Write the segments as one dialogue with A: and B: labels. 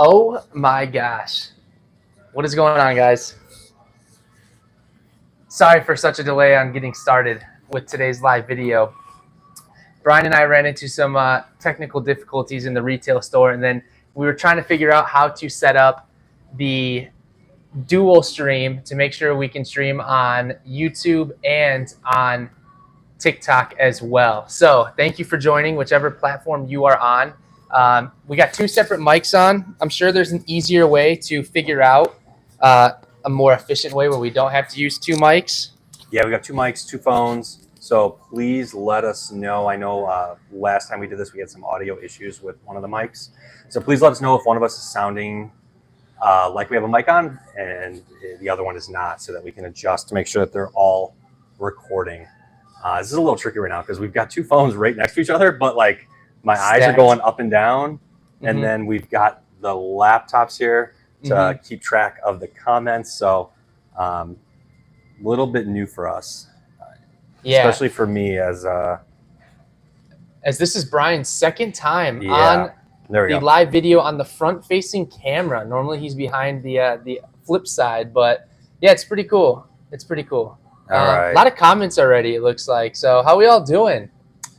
A: Oh my gosh. What is going on, guys? Sorry for such a delay on getting started with today's live video. Brian and I ran into some technical difficulties in the retail store, and then we were trying to figure out how to set up the dual stream to make sure we can stream on YouTube and on TikTok as well. So thank you for joining, whichever platform you are on. We got two separate mics on. I'm sure there's an easier way to figure out a more efficient way where we don't have to use two mics.
B: Yeah, we got two mics, two phones. So please let us know. I know last time we did this, we had some audio issues with one of the mics. So please let us know if one of us is sounding like we have a mic on and the other one is not, so that we can adjust to make sure that they're all recording. This is a little tricky right now because we've got two phones right next to each other, but like my eyes are going up and down. And then we've got the laptops here to keep track of the comments. So a little bit new for us. Yeah. Especially for me as
A: this is Brian's second time on the live video on the front-facing camera. Normally he's behind the flip side, but yeah, it's pretty cool. It's pretty cool. A lot of comments already, it looks like. So how are we all doing?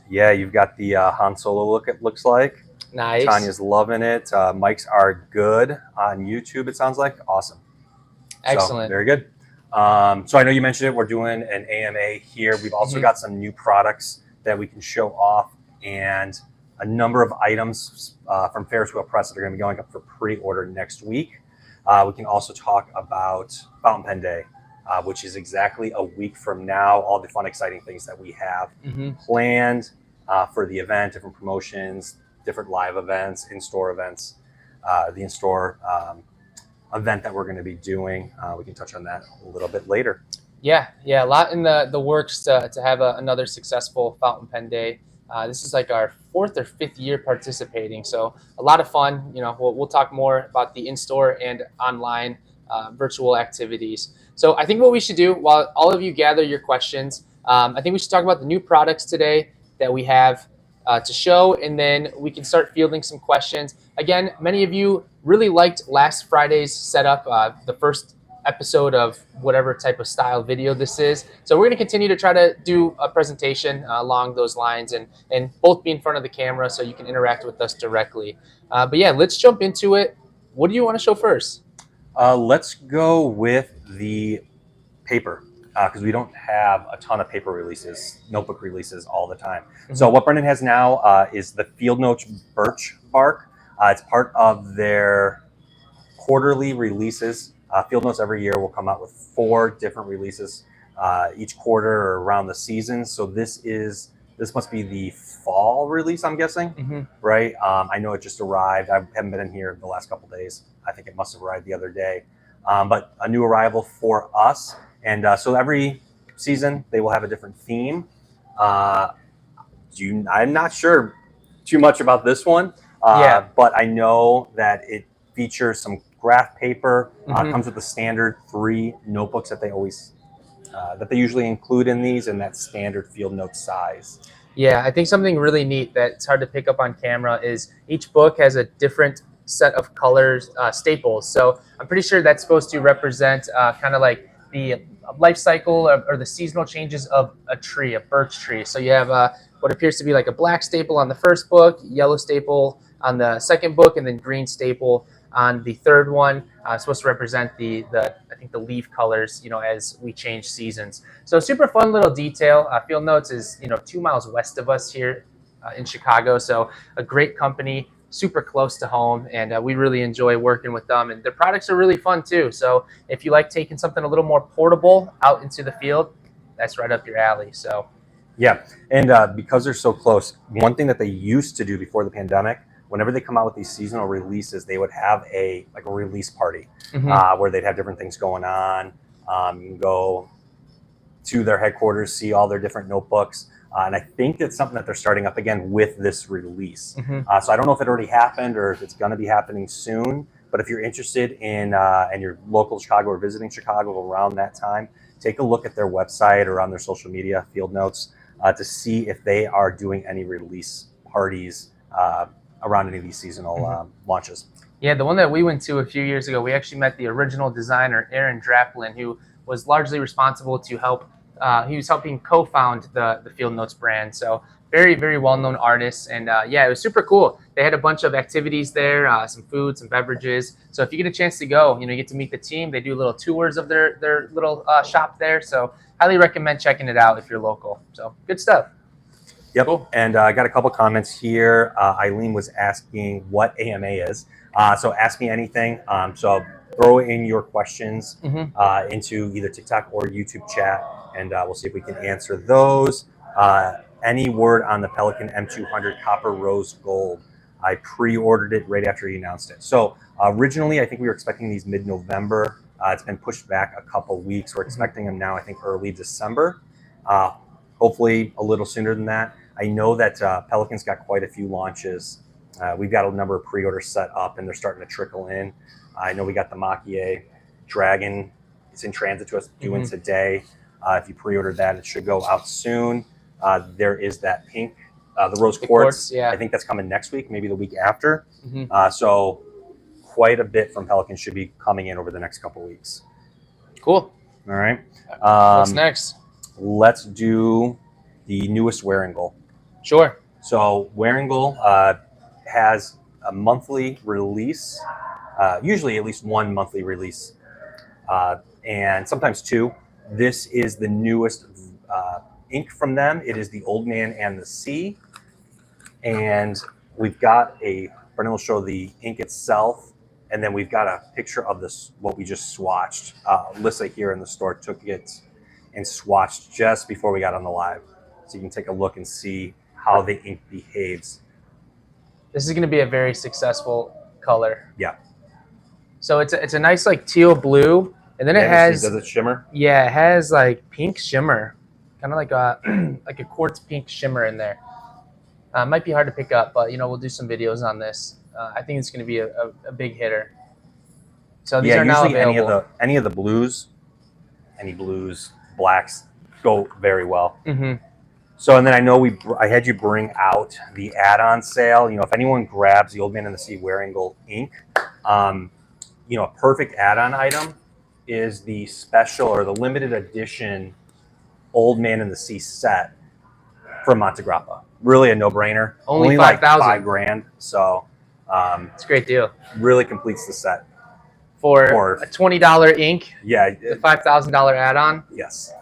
B: Yeah, you've got the Han Solo look, it looks like.
A: Nice.
B: Tanya's loving it. Mics are good on YouTube, it sounds like. Awesome.
A: Excellent.
B: So, very good. So I know you mentioned it. We're doing an AMA here. We've also got some new products that we can show off and a number of items from Ferris Wheel Press that are going to be going up for pre-order next week. We can also talk about Fountain Pen Day, which is exactly a week from now. All the fun, exciting things that we have planned for the event, different promotions, different live events, in-store events, the in-store event that we're going to be doing. We can touch on that a little bit later.
A: Yeah, a lot in the works to have another successful Fountain Pen Day. This is like our 4th or 5th year participating, so a lot of fun. You know, we'll talk more about the in-store and online virtual activities. So I think what we should do, while all of you gather your questions, I think we should talk about the new products today that we have to show, and then we can start fielding some questions. Again, many of you really liked last Friday's setup, the first episode of whatever type of style video this is. So we're going to continue to try to do a presentation along those lines and both be in front of the camera so you can interact with us directly. But yeah, let's jump into it. What do you want to show first?
B: Let's go with the paper because we don't have a ton of paper releases, notebook releases all the time. So what Brendan has now is the Field Notes Birch Bark. It's part of their quarterly releases. Field Notes every year will come out with 4 different releases each quarter or around the season. So this must be the fall release, I'm guessing, right? I know it just arrived. I haven't been in here the last couple of days. I think it must have arrived the other day. But a new arrival for us. And so every season they will have a different theme. I'm not sure too much about this one, but I know that it features some graph paper. Comes with the standard 3 notebooks that they always that they usually include in these, and that standard Field Note size.
A: Yeah, I think something really neat that's hard to pick up on camera is each book has a different set of colors, staples. So I'm pretty sure that's supposed to represent kind of like the life cycle or the seasonal changes of a tree, a birch tree. So you have what appears to be like a black staple on the first book, yellow staple on the second book, and then green staple on the third one. It's supposed to represent the I think the leaf colors, you know, as we change seasons. So super fun little detail. Field Notes is 2 miles west of us here in Chicago, so a great company, super close to home, and we really enjoy working with them, and their products are really fun too. So if you like taking something a little more portable out into the field, that's right up your alley. So
B: yeah, and because they're so close, one thing that they used to do before the pandemic, whenever they come out with these seasonal releases, they would have a release party where they'd have different things going on. You can go to their headquarters, see all their different notebooks. And I think it's something that they're starting up again with this release. So I don't know if it already happened or if it's going to be happening soon. But if you're interested in and you're local to Chicago or visiting Chicago around that time, take a look at their website or on their social media, Field Notes, to see if they are doing any release parties around any of these seasonal launches.
A: Yeah, the one that we went to a few years ago, we actually met the original designer, Aaron Draplin, who was largely responsible to help. He was helping co-found the Field Notes brand. So very, very well-known artist. And yeah, it was super cool. They had a bunch of activities there, some food, some beverages. So if you get a chance to go, you get to meet the team. They do little tours of their little shop there. So highly recommend checking it out if you're local. So good stuff.
B: Yep.
A: Cool.
B: And I got a couple comments here. Eileen was asking what AMA is. So ask me anything. So throw in your questions into either TikTok or YouTube chat, and we'll see if we can answer those. Any word on the Pelican M200 Copper Rose Gold? I pre-ordered it right after he announced it. So originally, I think we were expecting these mid-November. It's been pushed back a couple weeks. We're expecting them now, I think, early December. Hopefully a little sooner than that. I know that Pelican's got quite a few launches. We've got a number of pre-orders set up, and they're starting to trickle in. I know we got the Mach-E Dragon. It's in transit to us due in today. If you pre-ordered that, it should go out soon. There is that pink, the rose quartz.
A: Yeah.
B: I think that's coming next week, maybe the week after. So quite a bit from Pelican should be coming in over the next couple weeks.
A: Cool.
B: All right.
A: What's next?
B: Let's do the newest Wearingle.
A: Sure.
B: So Wearingle has a monthly release, usually at least one monthly release, and sometimes two. This is the newest ink from them. It is the Old Man and the Sea. And we've got Brennan will show the ink itself, and then we've got a picture of this, what we just swatched. Alyssa here in the store took it and swatched just before we got on the live. So you can take a look and see how the ink behaves.
A: This is going to be a very successful color.
B: Yeah.
A: So it's a nice like teal blue, and then it has,
B: does it shimmer?
A: Yeah, it has like pink shimmer, kind of like a like a quartz pink shimmer in there. Might be hard to pick up, but we'll do some videos on this. I think it's going to be a big hitter. So these are now available.
B: Any of the blues, blacks go very well. So, and then I know I had you bring out the add-on sale. If anyone grabs the Old Man and the Sea Wearingle ink, a perfect add-on item is the special or the limited edition Old Man and the Sea set from Montegrappa. Really a no-brainer.
A: Only
B: like
A: $5,000.
B: $5,000. So
A: it's a great deal.
B: Really completes the set.
A: For a $20 ink,
B: yeah,
A: the $5,000 add-on.
B: Yes.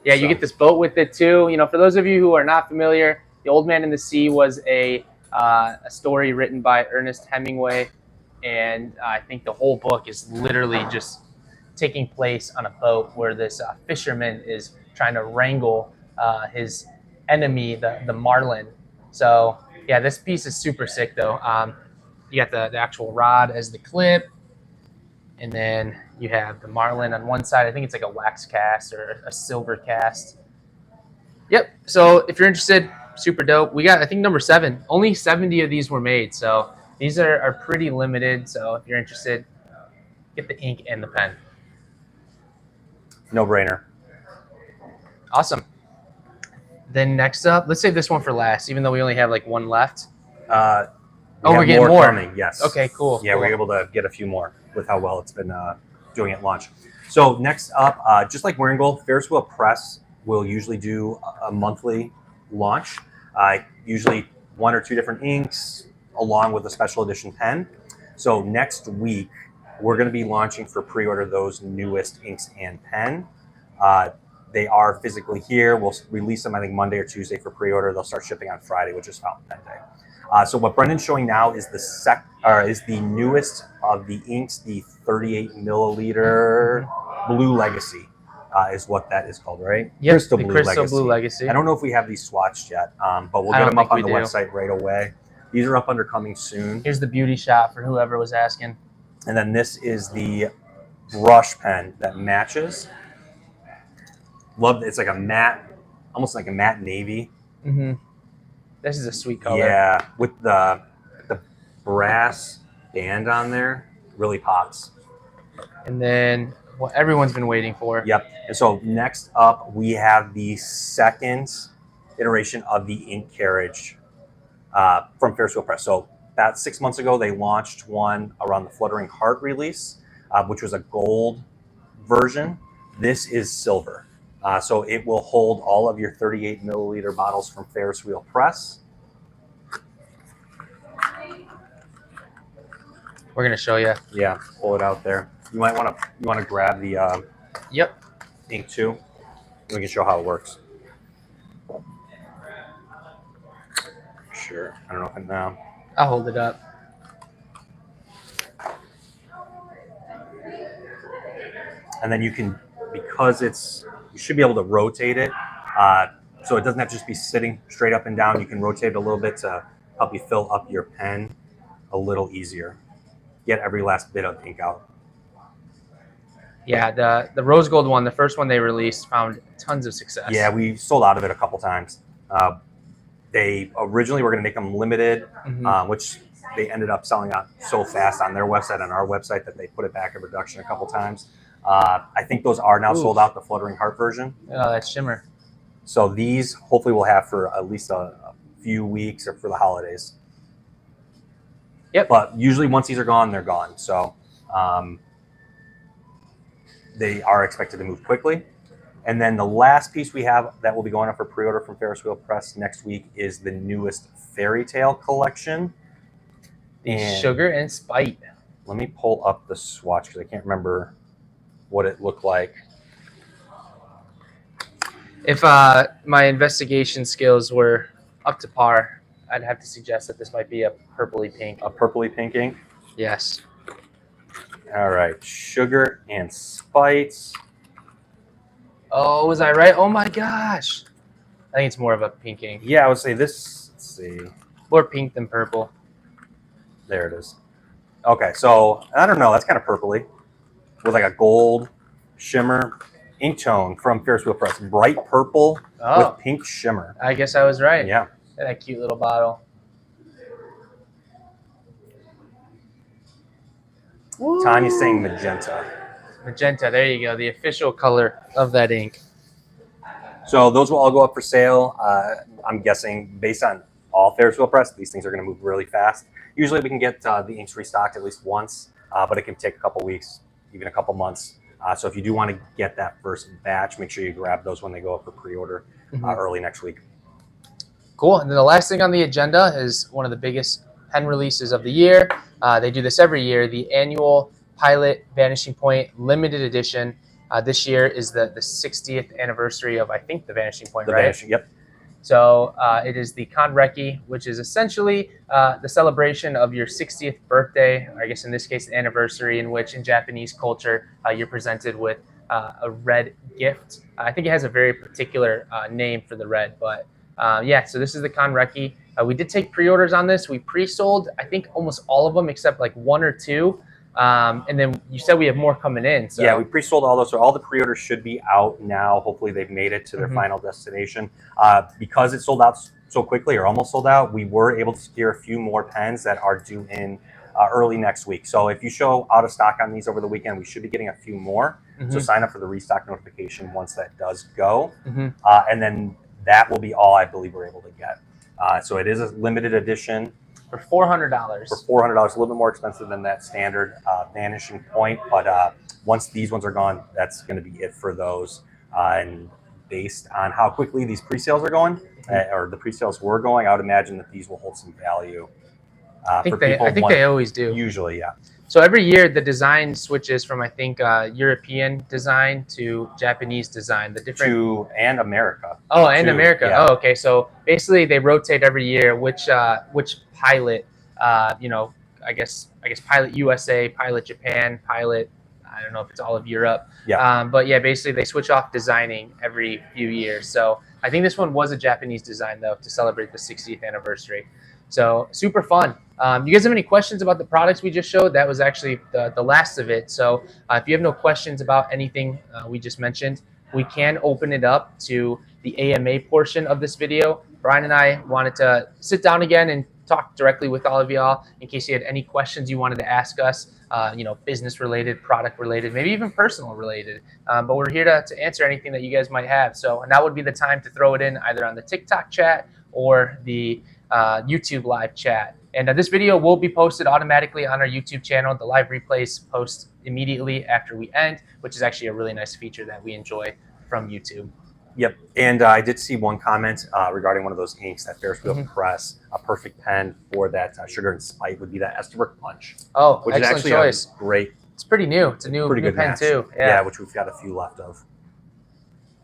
A: Yeah, you get this boat with it too. For those of you who are not familiar, The Old Man and the Sea was a story written by Ernest Hemingway, and I think the whole book is literally just taking place on a boat where this fisherman is trying to wrangle his enemy, the marlin. So yeah, this piece is super sick though. You got the actual rod as the clip, and then you have the marlin on one side. I think it's like a wax cast or a silver cast. Yep. So if you're interested, super dope. We got, I think, number 7. Only 70 of these were made. So these are pretty limited. So if you're interested, get the ink and the pen.
B: No brainer.
A: Awesome. Then next up, let's save this one for last, even though we only have like one left.
B: We're getting more coming, yes.
A: Okay, cool.
B: Yeah,
A: cool.
B: We're able to get a few more with how well it's been doing at launch. So next up, just like Wearingle, Ferris Wheel Press will usually do a monthly launch, usually 1 or 2 different inks along with a special edition pen. So next week, we're going to be launching for pre-order those newest inks and pen. They are physically here. We'll release them, I think, Monday or Tuesday for pre-order. They'll start shipping on Friday, which is Fountain Pen Day. So what Brendan's showing now is the newest of the inks, the 38 milliliter Blue Legacy is what that is called, right?
A: Yep,
B: Crystal
A: the
B: Blue
A: Crystal
B: Legacy.
A: Blue Legacy.
B: I don't know if we have these swatched yet, but we'll get them up on the website right away. These are up under coming soon.
A: Here's the beauty shot for whoever was asking.
B: And then this is the brush pen that matches. Love, it's like a matte, almost like a matte navy.
A: This is a sweet color.
B: Yeah, with the brass band on there, really pops.
A: And then what everyone's been waiting for.
B: Yep. And so next up, we have the second iteration of the ink carriage from Ferris Wheel Press. So about 6 months ago, they launched one around the Fluttering Heart release, which was a gold version. This is silver. So it will hold all of your 38 milliliter bottles from Ferris Wheel Press.
A: We're gonna show you.
B: Yeah, pull it out there. You might want to grab the
A: Yep.
B: ink too. We can show how it works. Sure. I don't know if it now.
A: I'll hold it up.
B: And then you can, because you should be able to rotate it, so it doesn't have to just be sitting straight up and down. You can rotate it a little bit to help you fill up your pen a little easier. Get every last bit of ink out.
A: Yeah, the rose gold one, the first one they released, found tons of success.
B: Yeah, we sold out of it a couple times. They originally were going to make them limited, which they ended up selling out so fast on their website and our website that they put it back in production a couple times. I think those are now sold out, the Fluttering Heart version.
A: Oh, that shimmer.
B: So these hopefully we'll have for at least a few weeks or for the holidays.
A: Yep.
B: But usually once these are gone, they're gone. So they are expected to move quickly. And then the last piece we have that will be going up for pre-order from Ferris Wheel Press next week is the newest Fairy Tale collection. And
A: Sugar and Spite.
B: let me pull up the swatch because I can't remember what it looked like.
A: If my investigation skills were up to par, I'd have to suggest that this might be a purpley pink.
B: A purpley pink ink.
A: Yes.
B: All right, Sugar and Spites.
A: Oh, was I right? Oh my gosh. I think it's more of a pink ink.
B: Yeah, I would say this. Let's see.
A: More pink than purple.
B: There it is. Okay, so I don't know. That's kind of purpley with like a gold shimmer ink tone from Ferris Wheel Press. Bright purple with pink shimmer.
A: I guess I was right.
B: Yeah.
A: That cute little bottle.
B: Tanya's saying magenta.
A: Magenta. There you go. The official color of that ink.
B: So those will all go up for sale. I'm guessing based on all Ferris Wheel Press, these things are going to move really fast. Usually we can get the inks restocked at least once, but it can take a couple weeks, even a couple months. So if you do want to get that first batch, make sure you grab those when they go up for pre-order early next week.
A: Cool. And then the last thing on the agenda is one of the biggest pen releases of the year. They do this every year, the annual Pilot Vanishing Point limited edition. This year is the 60th anniversary of, I think, the Vanishing Point, right?
B: Vanishing, yep.
A: So it is the Kanreki, which is essentially the celebration of your 60th birthday, or I guess in this case, the anniversary, in which in Japanese culture, you're presented with a red gift. I think it has a very particular name for the red, but yeah, so this is the Kanreki. We did take pre-orders on this. We pre-sold, I think, almost all of them except like one or two. And then you said we have more coming in. So.
B: Yeah, we pre-sold all those, so all the pre-orders should be out now. Hopefully they've made it to their final destination. Because it sold out so quickly, or almost sold out, we were able to secure a few more pens that are due in early next week. So if you show out of stock on these over the weekend, we should be getting a few more. So sign up for the restock notification once that does go. And then that will be all I believe we're able to get. So it is a limited edition.
A: For $400.
B: For $400, a little bit more expensive than that standard Vanishing Point. But once these ones are gone, that's going to be it for those. And based on how quickly these pre-sales are going, or the pre-sales were going, I would imagine that these will hold some value.
A: I think they always do.
B: Usually, yeah.
A: So every year the design switches from, I think, European design to Japanese design. The different
B: and America.
A: Oh, and
B: too.
A: America.
B: Yeah.
A: Oh, okay. So basically they rotate every year which pilot, I guess Pilot USA, Pilot Japan, Pilot, I don't know if it's all of Europe.
B: Yeah.
A: But yeah, basically they switch off designing every few years. So I think this one was a Japanese design though, to celebrate the 60th anniversary. So super fun. You guys have any questions about the products we just showed? That was actually the last of it. So if you have no questions about anything we just mentioned, we can open it up to the AMA portion of this video. Brian and I wanted to sit down again and talk directly with all of y'all in case you had any questions you wanted to ask us, business related, product related, maybe even personal related. But we're here to answer anything that you guys might have. So now would be the time to throw it in either on the TikTok chat or the YouTube live chat. And this video will be posted automatically on our YouTube channel. The live replays post immediately after we end, which is actually a really nice feature that we enjoy from YouTube.
B: Yep, and I did see one comment regarding one of those inks, that Ferris wheel
A: Mhm.
B: press. A perfect pen for that sugar and spite would be that Esterbrook Punch,
A: Oh,
B: which is
A: excellent
B: actually
A: choice.
B: a great,
A: It's pretty new. It's a
B: pretty
A: new
B: good
A: pen
B: match.
A: too.
B: Yeah, which we've got a few left of.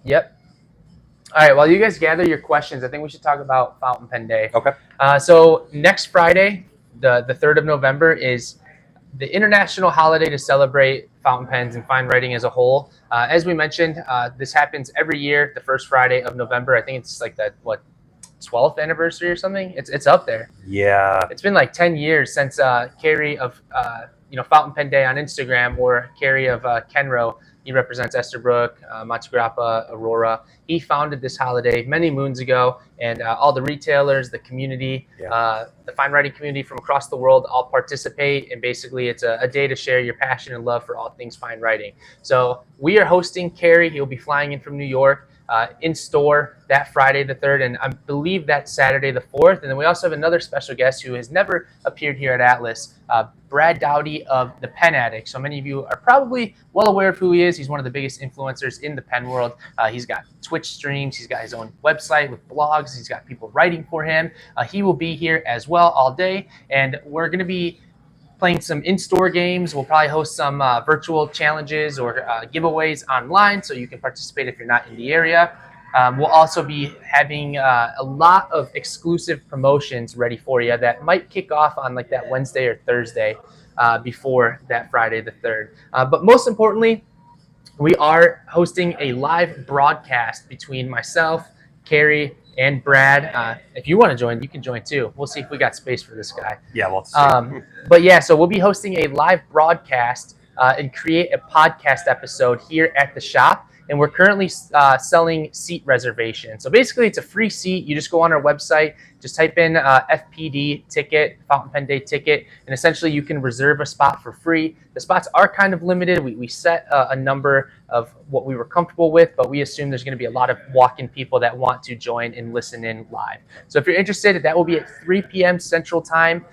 A: Yep. All right. While you guys gather your questions, I think we should talk about Fountain Pen Day.
B: Okay.
A: So next Friday, the 3rd of November, is the international holiday to celebrate fountain pens and fine writing as a whole. As we mentioned, this happens every year, the first Friday of November. I think it's like the 12th anniversary or something. It's up there.
B: Yeah.
A: It's been like 10 years since Carrie of Fountain Pen Day on Instagram, or Carrie of Kenro. He represents Esterbrook, Monte Grappa, Aurora. He founded this holiday many moons ago, and all the retailers, the community, the fine writing community from across the world all participate. And basically, it's a day to share your passion and love for all things fine writing. So we are hosting Carrie. He'll be flying in from New York. In store that Friday the 3rd, and I believe that Saturday the 4th. And then we also have another special guest who has never appeared here at Atlas, Brad Dowdy of The Pen Addict. So many of you are probably well aware of who he is. He's one of the biggest influencers in the pen world. He's got Twitch streams. He's got his own website with blogs. He's got people writing for him. He will be here as well all day, and we're going to be playing some in-store games. We'll probably host some virtual challenges or giveaways online, so you can participate if you're not in the area. We'll also be having a lot of exclusive promotions ready for you that might kick off on like that Wednesday or Thursday before that Friday the 3rd. But most importantly, we are hosting a live broadcast between myself, Carrie, and Brad. If you want to join, you can join too. We'll see if we got space for this guy.
B: Yeah, well, see.
A: But yeah, so we'll be hosting a live broadcast and create a podcast episode here at the shop. And we're currently selling seat reservations. So basically, it's a free seat. You just go on our website, just type in FPD ticket, Fountain Pen Day ticket, and essentially you can reserve a spot for free. The spots are kind of limited. We set a number of what we were comfortable with, but we assume there's going to be a lot of walk-in people that want to join and listen in live. So if you're interested, that will be at 3 p.m. Central Time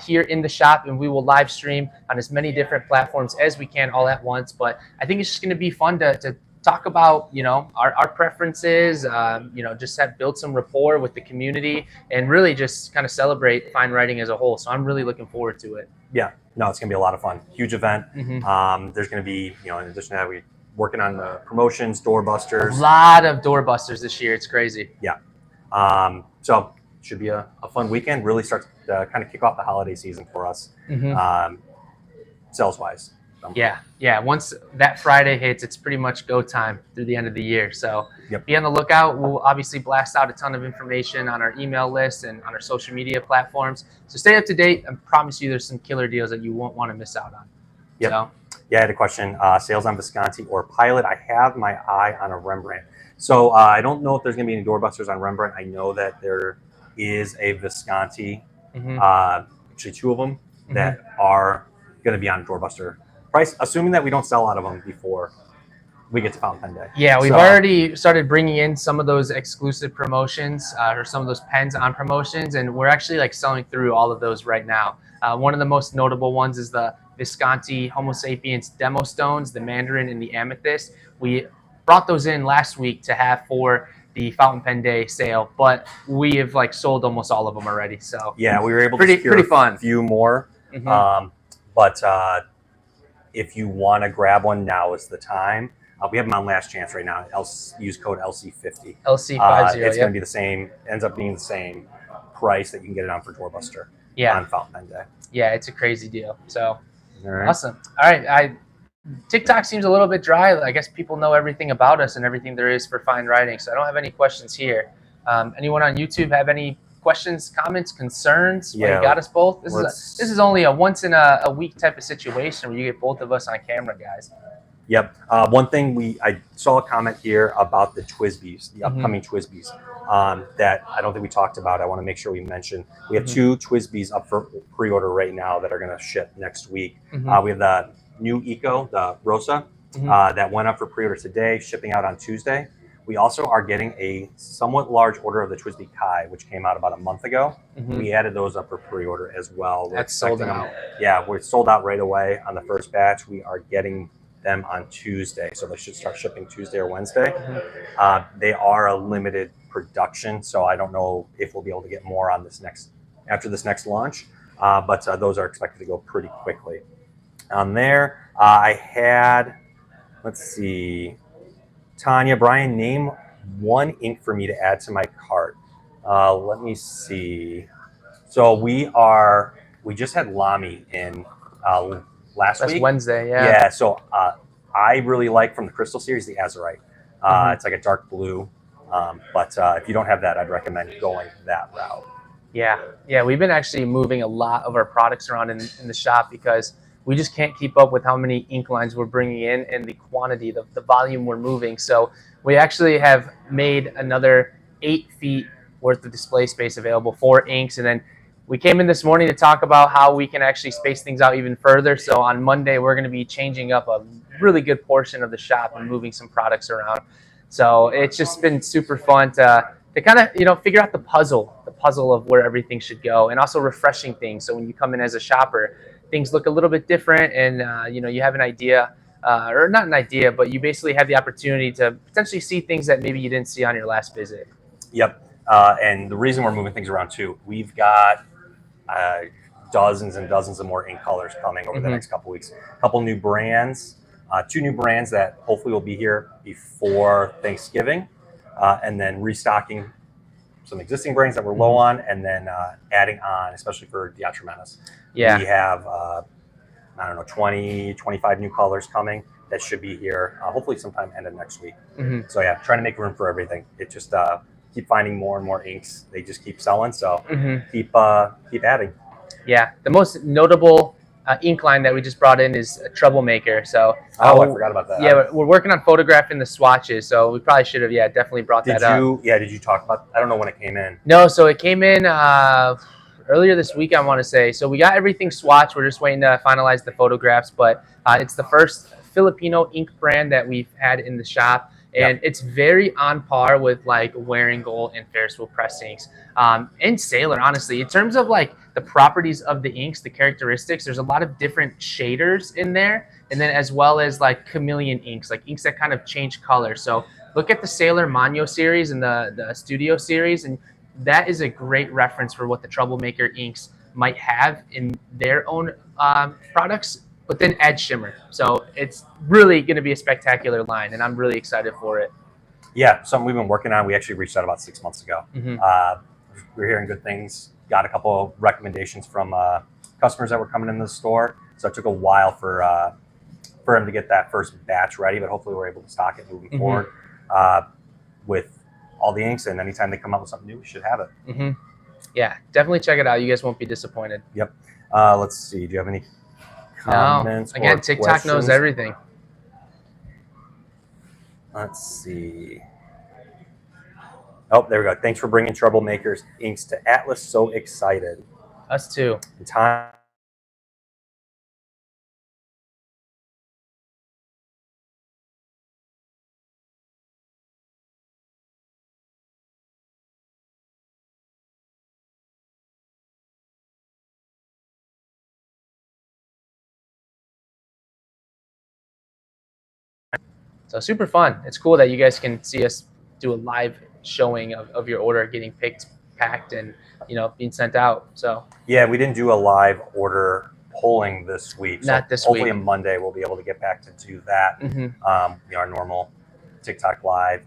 A: here in the shop, and we will live stream on as many different platforms as we can all at once. But I think it's just going to be fun to talk about, our preferences, just build some rapport with the community, and really just kind of celebrate fine writing as a whole. So I'm really looking forward to it.
B: Yeah, no, it's going to be a lot of fun. Huge event.
A: Mm-hmm.
B: There's going to be, in addition to that, we're working on the promotions, doorbusters.
A: A lot of doorbusters this year. It's crazy.
B: Yeah. So it should be a fun weekend. Really starts to kind of kick off the holiday season for us, sales-wise.
A: Yeah. Once that Friday hits, it's pretty much go time through the end of the year. So Be on the lookout. We'll obviously blast out a ton of information on our email list and on our social media platforms. So stay up to date. I promise you there's some killer deals that you won't want to miss out on.
B: Yep.
A: So,
B: yeah, I had a question. Sales on Visconti or Pilot? I have my eye on a Rembrandt. So I don't know if there's going to be any doorbusters on Rembrandt. I know that there is a Visconti, actually 2 of them, that are going to be on doorbuster price, assuming that we don't sell out of them before we get to Fountain Pen Day.
A: Yeah, we've already started bringing in some of those exclusive promotions or some of those pens on promotions, and we're actually selling through all of those right now. One of the most notable ones is the Visconti Homo Sapiens Demo Stones, the Mandarin and the Amethyst. We brought those in last week to have for the Fountain Pen Day sale, but we have sold almost all of them already. So
B: yeah, we were able to secure
A: pretty fun.
B: A few more. But if you want to grab one, now is the time. We have them on last chance right now. Use code LC50.
A: LC50.
B: It's going to be the same. Ends up being the same price that you can get it on for doorbuster. On Fountain Pen Day.
A: Yeah, it's a crazy deal. So
B: right.
A: Awesome. All right, TikTok seems a little bit dry. I guess people know everything about us and everything there is for fine writing. So I don't have any questions here. Anyone on YouTube have any questions, comments, concerns?
B: Yeah,
A: you got us both. This is only a once in a week type of situation where you get both of us on camera, guys.
B: Yep. One thing I saw a comment here about the TWSBIs, the upcoming TWSBIs, that I don't think we talked about. I want to make sure we mention. We have 2 TWSBIs up for pre-order right now that are going to ship next week. We have the new Eco, the Rosa, that went up for pre-order today, shipping out on Tuesday. We also are getting a somewhat large order of the TWSBI Kai, which came out about a month ago. We added those up for pre-order as well.
A: That's sold out.
B: Yeah, we're sold out right away on the first batch. We are getting them on Tuesday, so they should start shipping Tuesday or Wednesday. They are a limited production, so I don't know if we'll be able to get more on after this next launch, but those are expected to go pretty quickly. On there, I had, let's see, Tanya, Brian, name one ink for me to add to my cart. Let me see. So we just had Lamy in last week.
A: Wednesday, yeah.
B: Yeah, so I really like from the Crystal series the Azurite. It's like a dark blue, but if you don't have that, I'd recommend going that route.
A: Yeah, we've been actually moving a lot of our products around in the shop because we just can't keep up with how many ink lines we're bringing in and the quantity, the volume we're moving. So we actually have made another 8 feet worth of display space available for inks. And then we came in this morning to talk about how we can actually space things out even further. So on Monday, we're going to be changing up a really good portion of the shop and moving some products around. So it's just been super fun to kind of, figure out the puzzle of where everything should go, and also refreshing things. So when you come in as a shopper, things look a little bit different, and you have an idea, or not an idea, but you basically have the opportunity to potentially see things that maybe you didn't see on your last visit.
B: Yep, and the reason we're moving things around too, we've got dozens and dozens of more ink colors coming over the next couple weeks. A couple new brands, 2 new brands that hopefully will be here before Thanksgiving, and then restocking some existing brands that we're low on, and then adding on, especially for Diatramenes.
A: Yeah.
B: We have, 20, 25 new colors coming that should be here, hopefully sometime end of next week. So yeah, trying to make room for everything. It just keep finding more and more inks. They just keep selling, so keep adding.
A: Yeah, the most notable ink line that we just brought in is a Troublemaker. So
B: I forgot about that.
A: Yeah, we're working on photographing the swatches, so we probably should have definitely brought that up.
B: Did you talk about, I don't know when it came in.
A: No, so it came in earlier this week, I want to say. So we got everything swatched. We're just waiting to finalize the photographs, but it's the first Filipino ink brand that we've had in the shop. And it's very on par with like Waring-Gold and Ferris Wheel Press inks. And Sailor, honestly, in terms of like the properties of the inks, the characteristics, there's a lot of different shaders in there. And then as well as like chameleon inks, like inks that kind of change color. So look at the Sailor Manyo series and the Studio series, and that is a great reference for what the Troublemaker inks might have in their own products, but then add shimmer. So it's really going to be a spectacular line, and I'm really excited for it.
B: Yeah, something we've been working on. We actually reached out about 6 months ago. We're hearing good things. Got a couple of recommendations from customers that were coming in the store. So it took a while for him to get that first batch ready, but hopefully we're able to stock it moving forward with all the inks. And anytime they come out with something new, we should have it.
A: Yeah, definitely check it out. You guys won't be disappointed.
B: Yep. Let's see. Do you have any comments?
A: No. Again, TikTok
B: questions?
A: knows everything.
B: Let's see. Oh, there we go. Thanks for bringing Troublemakers inks to Atlas. So excited.
A: Us too.
B: Time.
A: So super fun. It's cool that you guys can see us do a live showing of your order getting picked, packed, and being sent out. So
B: yeah, we didn't do a live order polling this week.
A: Not this
B: hopefully
A: week.
B: on Monday we'll be able to get back to do that. Our normal TikTok live.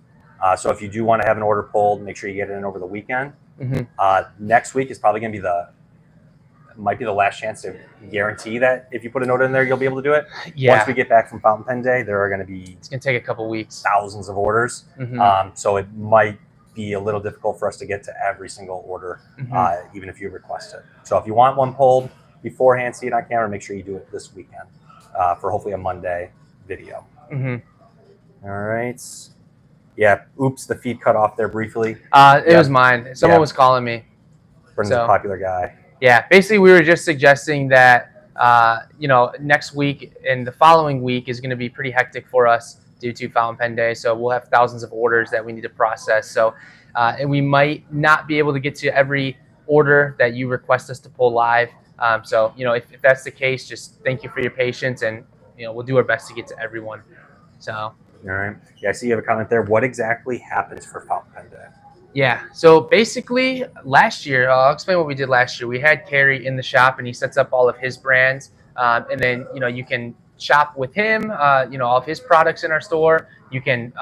B: So if you do want to have an order pulled, make sure you get it in over the weekend. Next week is probably going to be might be the last chance to guarantee that if you put a note in there, you'll be able to do it.
A: Yeah.
B: Once we get back from Fountain Pen Day, there are going to be
A: It's going to take a couple weeks.
B: thousands of orders. So it might be a little difficult for us to get to every single order, even if you request it. So if you want one pulled beforehand, see it on camera, make sure you do it this weekend for hopefully a Monday video. All right. Yeah. Oops, the feed cut off there briefly.
A: It was mine. Someone was calling me.
B: Brennan's a popular guy.
A: Yeah, basically we were just suggesting that next week and the following week is going to be pretty hectic for us due to Fountain Pen Day. So we'll have thousands of orders that we need to process. So, and we might not be able to get to every order that you request us to pull live. So, if that's the case, just thank you for your patience, and we'll do our best to get to everyone. So.
B: All right. Yeah, I see you have a comment there. What exactly happens for Fountain Pen Day?
A: Yeah. So basically, last year, I'll explain what we did last year. We had Carrie in the shop, and he sets up all of his brands, and then you can shop with him. All of his products in our store. You can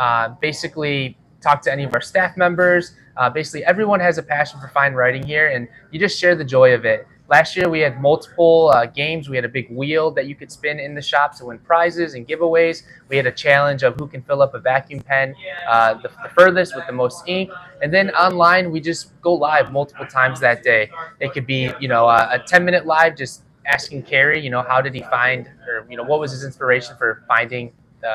A: basically talk to any of our staff members. Basically, everyone has a passion for fine writing here, and you just share the joy of it. Last year, we had multiple games. We had a big wheel that you could spin in the shop to win prizes and giveaways. We had a challenge of who can fill up a vacuum pen the furthest with the most ink. And then online, we just go live multiple times that day. It could be, a 10-minute live just asking Carrie, how did he find, or, what was his inspiration for finding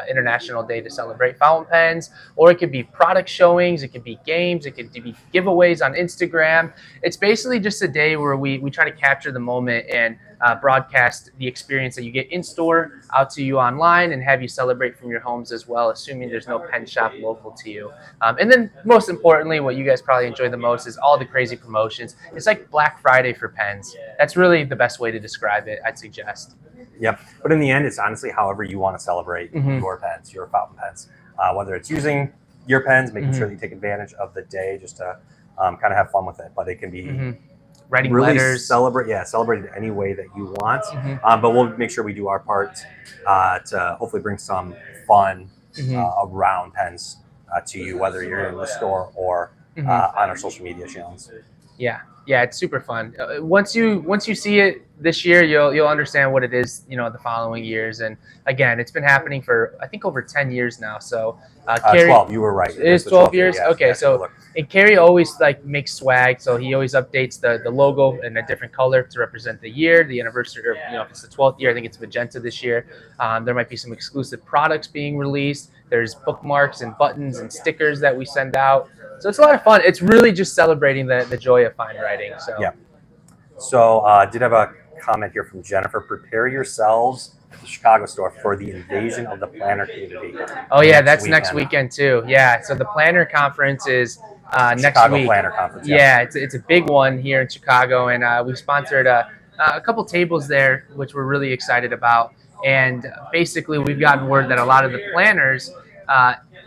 A: International Day to celebrate fountain pens, or it could be product showings, it could be games, it could be giveaways on Instagram. It's basically just a day where we try to capture the moment and broadcast the experience that you get in store out to you online, and have you celebrate from your homes as well, assuming there's no pen shop local to you. And then most importantly, what you guys probably enjoy the most is all the crazy promotions. It's like Black Friday for pens. That's really the best way to describe it, I'd suggest.
B: Yep. But in the end, it's honestly however you want to celebrate your pens, your fountain pens. Whether it's using your pens, making sure that you take advantage of the day just to kind of have fun with it. But it can be
A: writing
B: really
A: letters.
B: celebrate it any way that you want. But we'll make sure we do our part to hopefully bring some fun around pens to you, whether you're in the store or on our social media channels.
A: Yeah, it's super fun. Once you see it this year, you'll understand what it is, the following years. And again, it's been happening for I think over 10 years now. So Carrie,
B: 12. You were right.
A: It is 12 years.
B: Yeah,
A: okay, so and Carrie always makes swag. So he always updates the logo in a different color to represent the year, the anniversary, or if it's the 12th year, I think it's magenta this year. There might be some exclusive products being released. There's bookmarks and buttons and stickers that we send out. So it's a lot of fun. It's really just celebrating the joy of fine writing. So
B: yeah. So did have a comment here from Jennifer. Prepare yourselves at the Chicago store for the invasion of the planner community.
A: Oh yeah, that's next weekend too. Yeah. So the planner conference is next
B: Chicago
A: week.
B: Planner Conference.
A: Yeah, it's a big one here in Chicago, and we sponsored a couple tables there, which we're really excited about. And basically, we've gotten word that a lot of the planners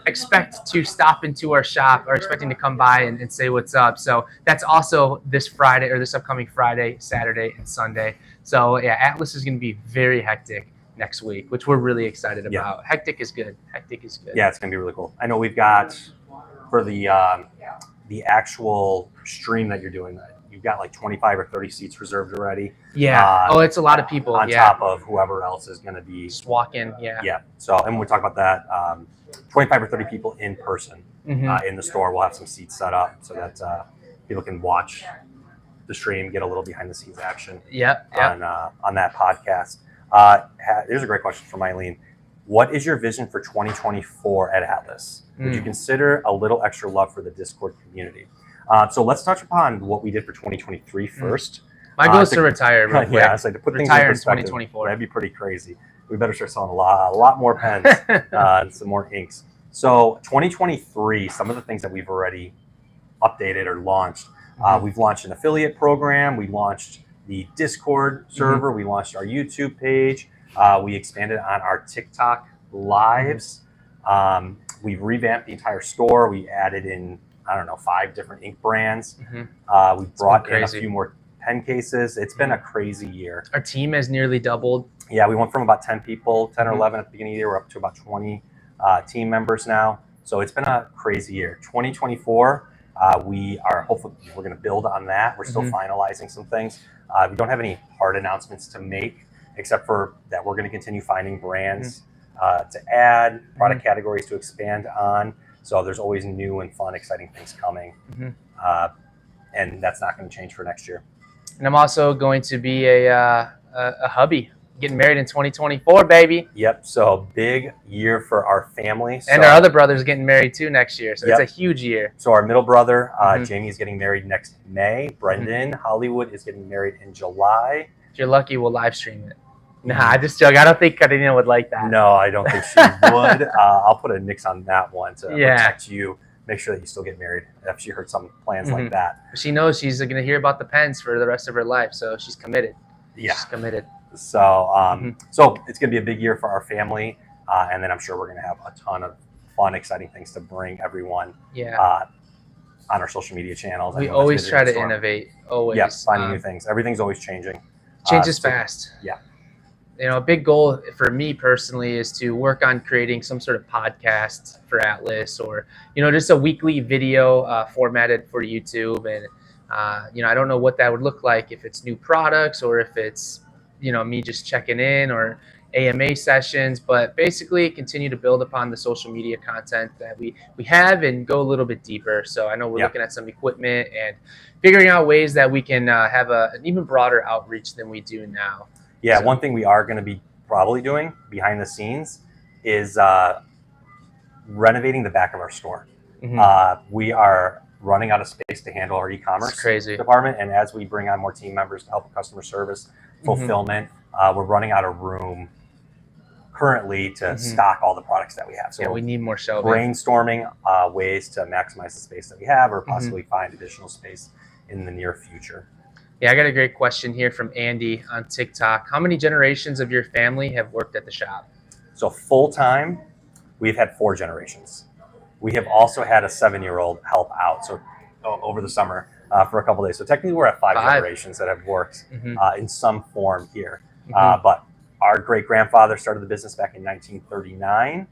A: expect to stop into our shop, or expecting to come by and say what's up. So that's also this Friday, or this upcoming Friday, Saturday, and Sunday. So yeah, Atlas is going to be very hectic next week, which we're really excited about.
B: Yeah.
A: Hectic is good. Hectic is good.
B: Yeah, it's going to be really cool. I know we've got for the actual stream that you're doing, you've got like 25 or 30 seats reserved already.
A: Yeah. It's a lot of people.
B: On top of whoever else is going to be.
A: Just walk in. Yeah.
B: Yeah. So, and we'll talk about that. 25 or 30 people in person in the store. We'll have some seats set up so that people can watch the stream, get a little behind the scenes action on that podcast. Here's a great question from Eileen. What is your vision for 2024 at Atlas? Would you consider a little extra love for the Discord community? So let's touch upon what we did for 2023 first.
A: My goal is to retire real quick.
B: Yeah, so to put
A: retire
B: things in
A: 2024.
B: That'd be pretty crazy. We better start selling a lot more pens and some more inks. So 2023, some of the things that we've already updated or launched. We've launched an affiliate program. We launched the Discord server. We launched our YouTube page. We expanded on our TikTok lives. We've revamped the entire store. We added in, 5 different ink brands. We brought in a few more pen cases. It's been a crazy year.
A: Our team has nearly doubled.
B: Yeah, we went from about 10 people, 10 or 11 at the beginning of the year. We're up to about 20 team members now. So it's been a crazy year. 2024, we are hopefully we're going to build on that. We're still finalizing some things. We don't have any hard announcements to make, except for that we're going to continue finding brands to add, product categories to expand on. So there's always new and fun, exciting things coming. And that's not going to change for next year.
A: And I'm also going to be a hubby. Getting married in 2024, baby.
B: Yep. So big year for our family.
A: And our other brother's getting married too next year. So it's a huge year.
B: So our middle brother, Jamie, is getting married next May. Brendan Hollywood is getting married in July.
A: If you're lucky, we'll live stream it. Nah, I just joke. I don't think Karina would like that.
B: No, I don't think she would. I'll put a nix on that one to
A: Yeah.
B: protect you. Make sure that you still get married if she heard some plans like that.
A: She knows she's going to hear about the pens for the rest of her life, so she's committed.
B: Yeah.
A: She's committed.
B: So, so it's going to be a big year for our family, and then I'm sure we're going to have a ton of fun, exciting things to bring everyone
A: Yeah.
B: on our social media channels.
A: We
B: Anyone that's
A: always
B: visiting
A: try
B: the
A: to
B: store.
A: innovate. Always.
B: Yeah, finding new things. Everything's always changing.
A: Changes
B: So-
A: fast.
B: Yeah.
A: You know, a big goal for me personally is to work on creating some sort of podcast for Atlas, or, you know, just a weekly video formatted for YouTube. And, you know, I don't know what that would look like, if it's new products or if it's, you know, me just checking in or AMA sessions, but basically continue to build upon the social media content that we have and go a little bit deeper. So I know we're looking at some equipment and figuring out ways that we can have an even broader outreach than we do now.
B: Yeah,
A: So-
B: one thing we are going to be probably doing behind the scenes is renovating the back of our store. We are running out of space to handle our e-commerce
A: It's crazy.
B: department, and as we bring on more team members to help with customer service, fulfillment, we're running out of room currently to stock all the products that we have. So
A: Yeah, we need more shelving.
B: brainstorming ways to maximize the space that we have, or possibly find additional space in the near future.
A: Yeah, I got a great question here from Andy on TikTok. How many generations of your family have worked at the shop?
B: So full time, we've had 4 generations. We have also had a 7-year-old help out, so over the summer for a couple days. So technically, we're at 5 generations that have worked in some form here. But our great grandfather started the business back in 1939.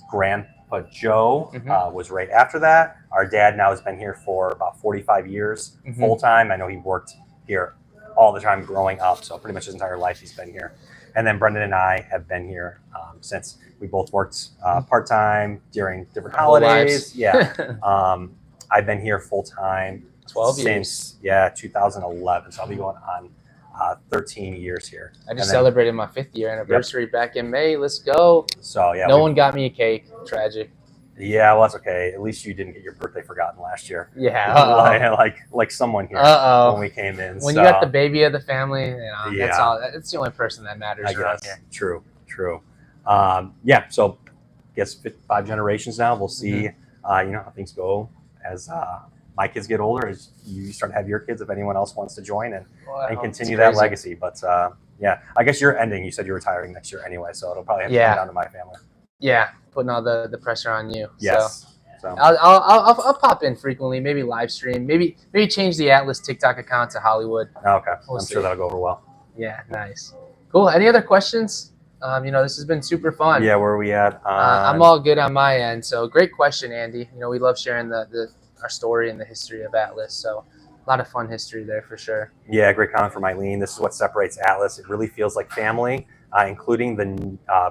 B: Grandpa Joe was right after that. Our dad now has been here for about 45 years full time. I know he worked here all the time growing up, so pretty much his entire life he's been here. And then Brendan and I have been here since we both worked part time during different
A: Our whole
B: holidays.
A: lives.
B: Yeah, I've been here full time
A: 12
B: since 2011. So I'll be going on 13 years here.
A: I just celebrated my 5th year anniversary back in May. Let's go.
B: So yeah,
A: No one got me a cake. Tragic.
B: Yeah, well, that's okay. At least you didn't get your birthday forgotten last year.
A: Yeah.
B: like someone here
A: Uh-oh.
B: when we came in.
A: When
B: so,
A: you got the baby of the family, you know, that's
B: Yeah.
A: all. That's the only person that matters
B: I
A: around
B: guess
A: here.
B: true. Yeah, so I guess 5 generations now. We'll see. You know how things go as my kids get older, as you start to have your kids. If anyone else wants to join and continue that legacy, but yeah, I guess you're ending. You said you're retiring next year anyway, so it'll probably have to come down to my family.
A: Yeah, putting all the pressure on you.
B: Yes.
A: So I'll pop in frequently, maybe live stream, maybe change the Atlas TikTok account to Hollywood.
B: Okay,
A: We'll
B: I'm
A: see.
B: sure that'll go over well.
A: Yeah, nice. Cool. Any other questions? You know, this has been super fun.
B: Yeah, where are we at?
A: I'm all good on my end. So great question, Andy. You know, we love sharing our story and the history of Atlas. So a lot of fun history there for sure.
B: Yeah, great comment from Eileen. This is what separates Atlas. It really feels like family, including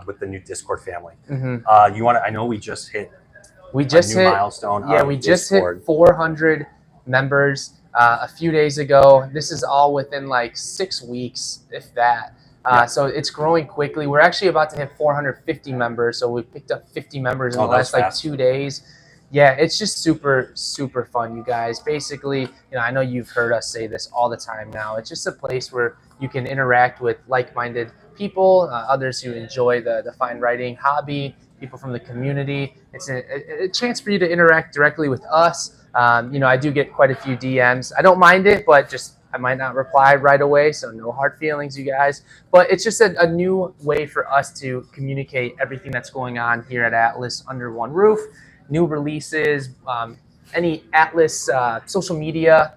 B: with the new Discord family. You want to? I know we just hit.
A: We just hit
B: milestone.
A: Yeah, we just hit 400 members a few days ago. This is all within like 6 weeks, if that. So it's growing quickly. We're actually about to hit 450 members. So we picked up 50 members in the last like 2 days. Yeah, it's just super, super fun, you guys. Basically, you know, I know you've heard us say this all the time now. It's just a place where you can interact with like-minded people, others who enjoy the fine writing hobby, people from the community. It's a chance for you to interact directly with us. You know, I do get quite a few DMs. I don't mind it, but just I might not reply right away, so no hard feelings, you guys. But it's just a new way for us to communicate everything that's going on here at Atlas under one roof. New releases, any Atlas social media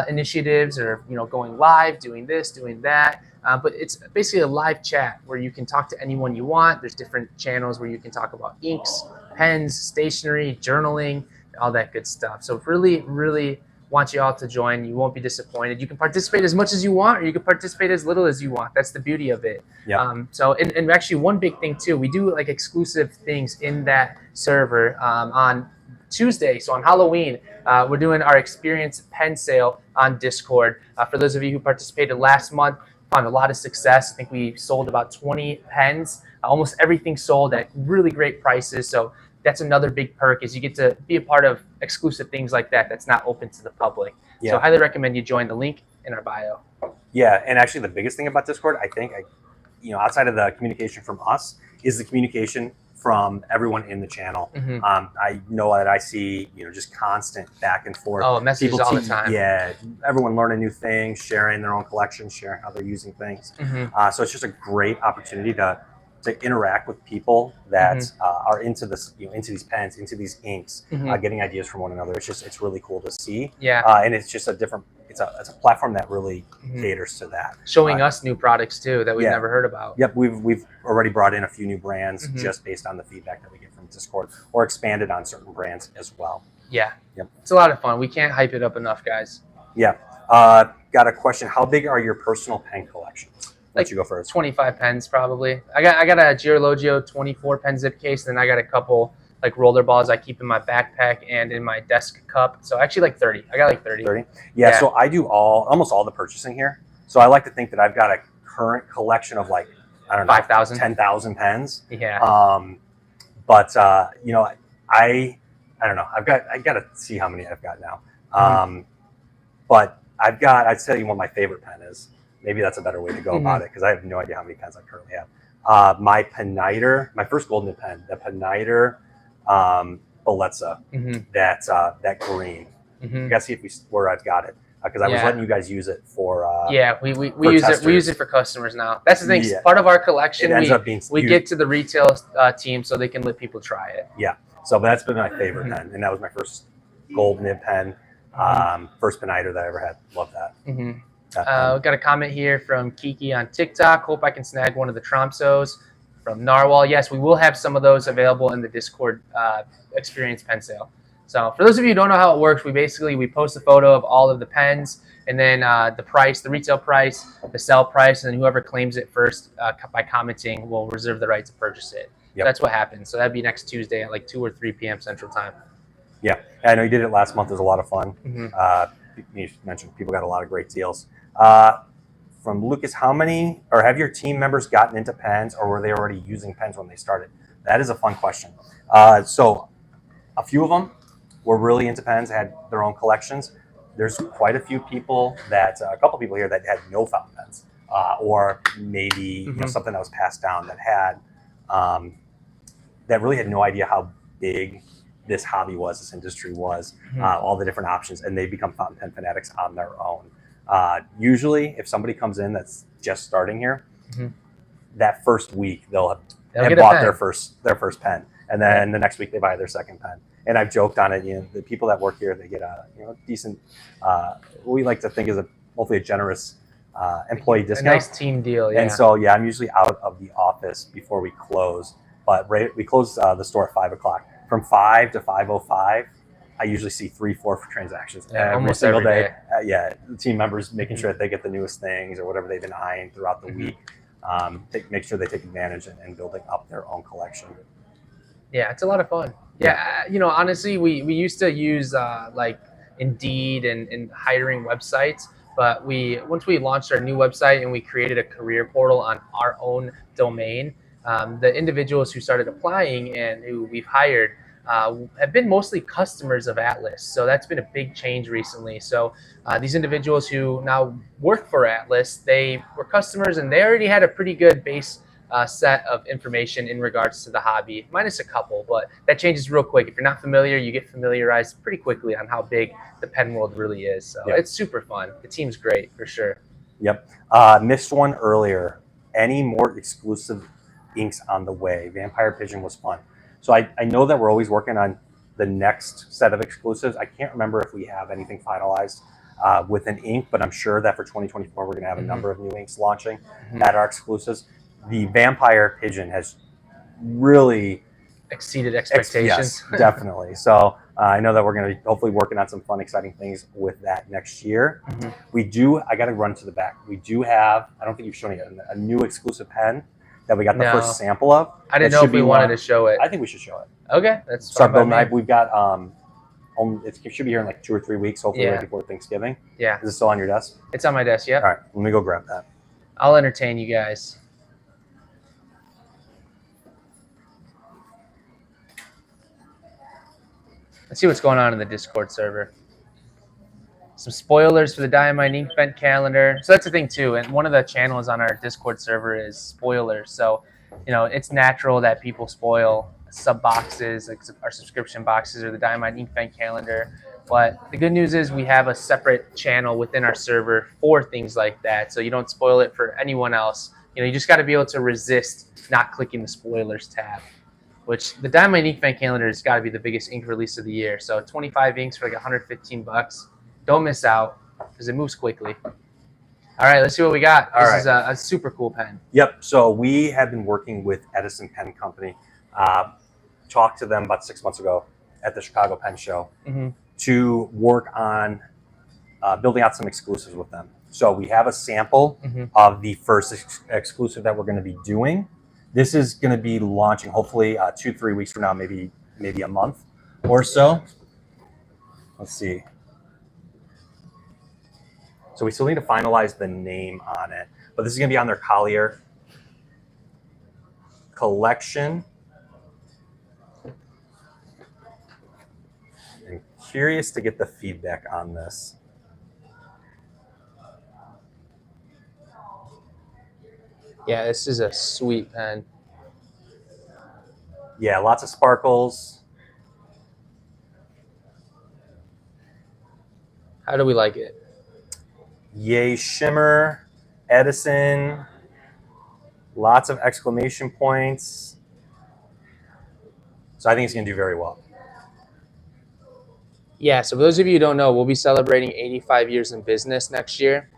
A: initiatives, or, you know, going live, doing this, doing that. But it's basically a live chat where you can talk to anyone you want. There's different channels where you can talk about inks, pens, stationery, journaling, all that good stuff. So really, really want you all to join. You won't be disappointed. You can participate as much as you want, or you can participate as little as you want. That's the beauty of it.
B: Yeah.
A: So, and actually one big thing too, we do like exclusive things in that server on Tuesday. So on Halloween, we're doing our experience pen sale on Discord. For those of you who participated last month, found a lot of success. I think we sold about 20 pens. Almost everything sold at really great prices. So that's another big perk, is you get to be a part of exclusive things like that that's not open to the public.
B: Yeah.
A: So I highly recommend you join. The link in our bio.
B: Yeah, and actually, the biggest thing about Discord, I think, outside of the communication from us, is the communication from everyone in the channel.
A: Hmm.
B: I know that I see, just constant back and forth.
A: Oh, messages all the time.
B: Yeah, everyone learning new things, sharing their own collections, sharing how they're using things.
A: Hmm.
B: So it's just a great opportunity to interact with people that are into this, into these pens, into these inks,
A: Hmm.
B: getting ideas from one another. It's really cool to see.
A: Yeah.
B: And it's just it's a platform that really caters to that.
A: Showing us new products too that we've
B: yeah.
A: never heard about.
B: Yep, we've already brought in a few new brands just based on the feedback that we get from Discord, or expanded on certain brands as well.
A: Yeah.
B: Yep.
A: It's a lot of fun. We can't hype it up enough, guys.
B: Yeah. Got a question. How big are your personal pen collections? Let you go first.
A: 25 pens probably. I got a Girologio 24 pen zip case, and then I got a couple like roller balls I keep in my backpack and in my desk cup. So actually like 30. I got like 30.
B: 30? Yeah, so I do almost all the purchasing here. So I like to think that I've got a current collection of like, I don't know,
A: 5,000?
B: 10,000 pens.
A: Yeah.
B: But I don't know. I got to see how many I've got now. But I'd tell you what my favorite pen is. Maybe that's a better way to go about it, because I have no idea how many pens I currently have. My Peniter, my first gold nib pen, the Peniter Bellezza, that green. You gotta see where I've got it, because I was letting you guys use it for.
A: We use
B: testers.
A: it. We use it for customers now. That's the thing.
B: Yeah.
A: Part of our collection,
B: It ends up being
A: we get to the retail team so they can let people try it.
B: Yeah. So that's been my favorite pen, and that was my first gold nib pen. First Peniter that I ever had. Love that.
A: We got a comment here from Kiki on TikTok. Hope I can snag one of the Tromsos from Narwhal. Yes, we will have some of those available in the Discord experience pen sale. So for those of you who don't know how it works, we post a photo of all of the pens, and then the price, the retail price, the sell price, and then whoever claims it first by commenting will reserve the right to purchase it. Yep. So that's what happens. So that'd be next Tuesday at like 2 or 3 p.m. Central Time.
B: Yeah, I know you did it last month. It was a lot of fun. You mentioned people got a lot of great deals. From Lucas, have your team members gotten into pens, or were they already using pens when they started? That is a fun question. So a few of them were really into pens, had their own collections. There's quite a few people a couple people here that had no fountain pens, or maybe something that was passed down that had, that really had no idea how big this hobby was, this industry was, all the different options, and they become fountain pen fanatics on their own. Usually, if somebody comes in that's just starting here, that first week they'll have bought their first pen, and then the next week they buy their second pen. And I've joked on it. The people that work here, they get a decent, what we like to think is hopefully a generous employee discount.
A: A nice team deal. Yeah.
B: And so I'm usually out of the office before we close, but we close the store at 5 o'clock. From 5 to 5:05, I usually see 3-4 transactions every single day. The team members making sure that they get the newest things or whatever they've been eyeing throughout the week. Make sure they take advantage and building up their own collection.
A: Yeah, it's a lot of fun. Yeah, honestly, we used to use like Indeed and hiring websites, but once we launched our new website and we created a career portal on our own domain, the individuals who started applying and who we've hired have been mostly customers of Atlas. So that's been a big change recently. So these individuals who now work for Atlas, they were customers and they already had a pretty good base set of information in regards to the hobby, minus a couple, but that changes real quick. If you're not familiar, you get familiarized pretty quickly on how big the pen world really is. So it's super fun. The team's great for sure.
B: Yep. Missed one earlier. Any more exclusive inks on the way? Vampire Pigeon was fun. So I know that we're always working on the next set of exclusives. I can't remember if we have anything finalized with an ink, but I'm sure that for 2024, we're going to have a number of new inks launching that are exclusives. The Vampire Pigeon has really
A: exceeded expectations.
B: Yes, definitely. So I know that we're going to be hopefully working on some fun, exciting things with that next year. I got to run to the back. We do have, I don't think you've shown it yet, a new exclusive pen that we got the first sample of.
A: I didn't know if we wanted to show it.
B: I think we should show it.
A: Okay, that's
B: start building. We've got it should be here in like 2 or 3 weeks, hopefully right before Thanksgiving.
A: Yeah.
B: Is it still on your desk?
A: It's on my desk. Yeah.
B: All right, let me go grab that.
A: I'll entertain you guys. Let's see what's going on in the Discord server. some spoilers for the Diamond Ink Vent calendar. So that's the thing too. And one of the channels on our Discord server is spoilers. So, you know, it's natural that people spoil sub boxes, like our subscription boxes or the Diamond Ink Vent calendar. But the good news is we have a separate channel within our server for things like that. So you don't spoil it for anyone else. You know, you just got to be able to resist not clicking the spoilers tab, which the Diamond Ink Vent calendar has got to be the biggest ink release of the year. So 25 inks for like 115 bucks. Don't miss out because it moves quickly. All right, let's see what we got. This is a super cool pen.
B: Yep. So we have been working with Edison Pen Company. Talked to them about 6 months ago at the Chicago Pen Show to work on building out some exclusives with them. So we have a sample of the first exclusive that we're going to be doing. This is going to be launching hopefully 2-3 weeks from now, maybe a month or so. Let's see. So we still need to finalize the name on it, but this is going to be on their Collier collection. I'm curious to get the feedback on this.
A: Yeah, this is a sweet pen.
B: Yeah, lots of sparkles.
A: How do we like it?
B: Yay shimmer, Edison, lots of exclamation points. So I think it's going to do very well.
A: Yeah, so for those of you who don't know, we'll be celebrating 85 years in business next year.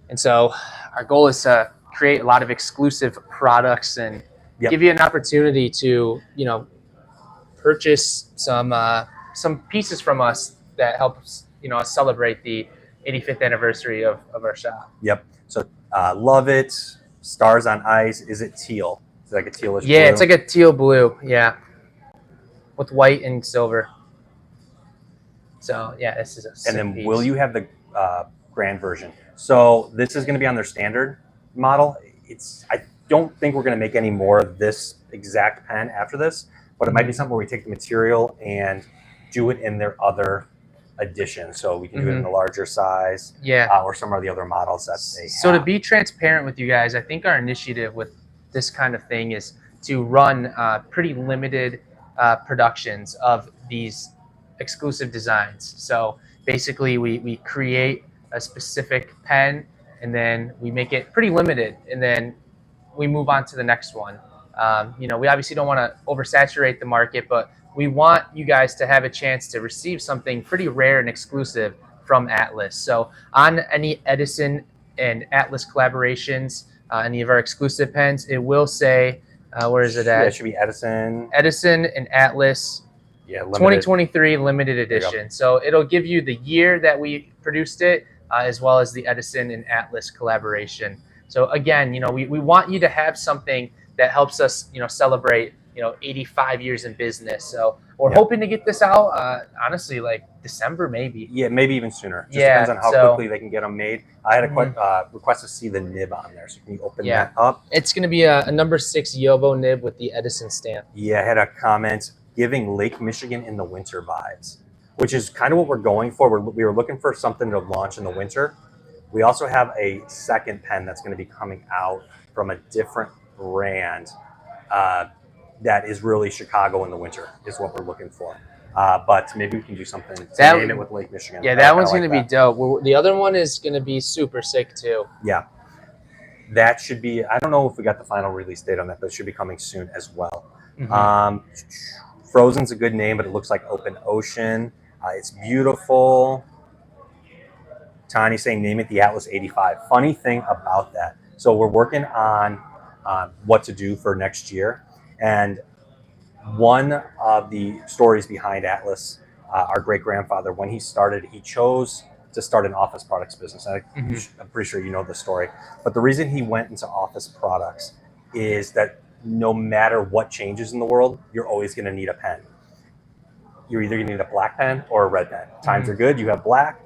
A: And so our goal is to create a lot of exclusive products and give you an opportunity to, you know, purchase some pieces from us that helps, you know, us celebrate the 85th anniversary of our shop.
B: Yep. So love it. Stars on Ice. Is it teal? Is it like a tealish blue?
A: Yeah, it's like a teal blue. Yeah. With white and silver. So yeah, this is a sick
B: And then
A: piece.
B: will you have the grand version? So this is going to be on their standard model. I don't think we're going to make any more of this exact pen after this, but it might be something where we take the material and do it in their other edition. So we can do it in a larger size, or some of the other models that they have.
A: So to be transparent with you guys, I think our initiative with this kind of thing is to run pretty limited productions of these exclusive designs. So basically we create a specific pen and then we make it pretty limited and then we move on to the next one. You know, we obviously don't want to oversaturate the market, but we want you guys to have a chance to receive something pretty rare and exclusive from Atlas. So on any Edison and Atlas collaborations, any of our exclusive pens, it will say, where is it at?
B: Yeah, it should be Edison.
A: Edison and Atlas.
B: Yeah,
A: 2023 limited edition. So it'll give you the year that we produced it, as well as the Edison and Atlas collaboration. So again, you know, we want you to have something that helps us, you know, celebrate, you know, 85 years in business. So we're hoping to get this out, honestly, like December maybe.
B: Yeah, maybe even sooner. Just depends on how quickly they can get them made. I had a request to see the nib on there. So can you open that up?
A: It's going to be a number 6 Yovo nib with the Edison stamp.
B: Yeah, I had a comment giving Lake Michigan in the winter vibes, which is kind of what we're going for. We were looking for something to launch in the winter. We also have a second pen that's going to be coming out from a different brand that is really Chicago in the winter is what we're looking for. But maybe we can do something to name it with Lake Michigan.
A: Yeah, that one's going to be dope. The other one is going to be super sick too.
B: Yeah. That should be, I don't know if we got the final release date on that, but it should be coming soon as well. Frozen's a good name, but it looks like open ocean. It's beautiful. Tanya saying, name it the Atlas 85. Funny thing about that. So we're working on what to do for next year. And one of the stories behind Atlas, our great-grandfather, when he started, he chose to start an office products business. I'm pretty sure you know the story. But the reason he went into office products is that no matter what changes in the world, you're always going to need a pen. You're either going to need a black pen or a red pen. Times are good, you have black.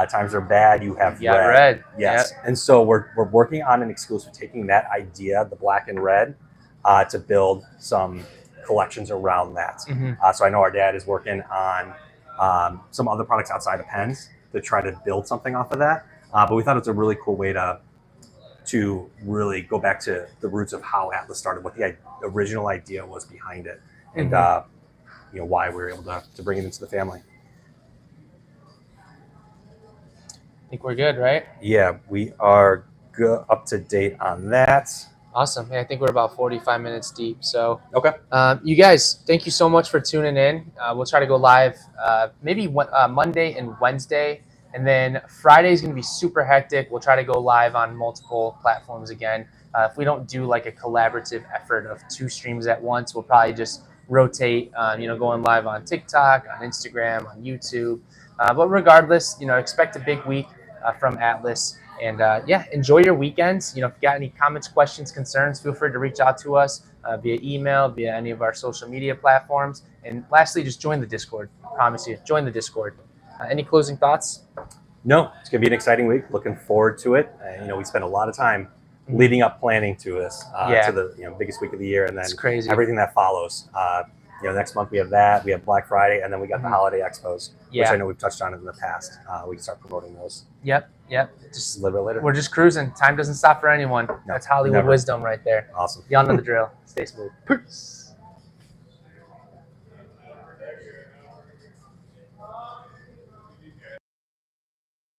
B: Times are bad, you have red. Yes. Yep. And so we're working on an exclusive, taking that idea, the black and red, to build some collections around that. So I know our dad is working on some other products outside of pens. to try to build something off of that. But we thought it was a really cool way to really go back to the roots of how Atlas started, what the original idea was behind it, and why we were able to bring it into the family.
A: I think we're good, right?
B: Yeah, we are up to date on that.
A: Awesome. Yeah, I think we're about 45 minutes deep. So,
B: Okay.
A: You guys, thank you so much for tuning in. We'll try to go live maybe Monday and Wednesday. And then Friday is going to be super hectic. We'll try to go live on multiple platforms again. If we don't do like a collaborative effort of 2 streams at once, we'll probably just rotate, going live on TikTok, on Instagram, on YouTube. But regardless, expect a big week from Atlas. And enjoy your weekends. If you got any comments, questions, concerns, feel free to reach out to us via email, via any of our social media platforms. And lastly, just join the Discord. I promise you, join the Discord. Any closing thoughts?
B: No, it's going to be an exciting week. Looking forward to it. We spent a lot of time leading up planning to this, to the biggest week of the year, and then
A: It's crazy.
B: everything that follows. Next month we have that. We have Black Friday, and then we got the holiday expos, which I know we've touched on in the past. We can start promoting those.
A: Yep.
B: Just a little bit later.
A: We're just cruising. Time doesn't stop for anyone. That's Hollywood
B: never.
A: wisdom right there.
B: Awesome.
A: Y'all know the drill. Stay smooth. Peace.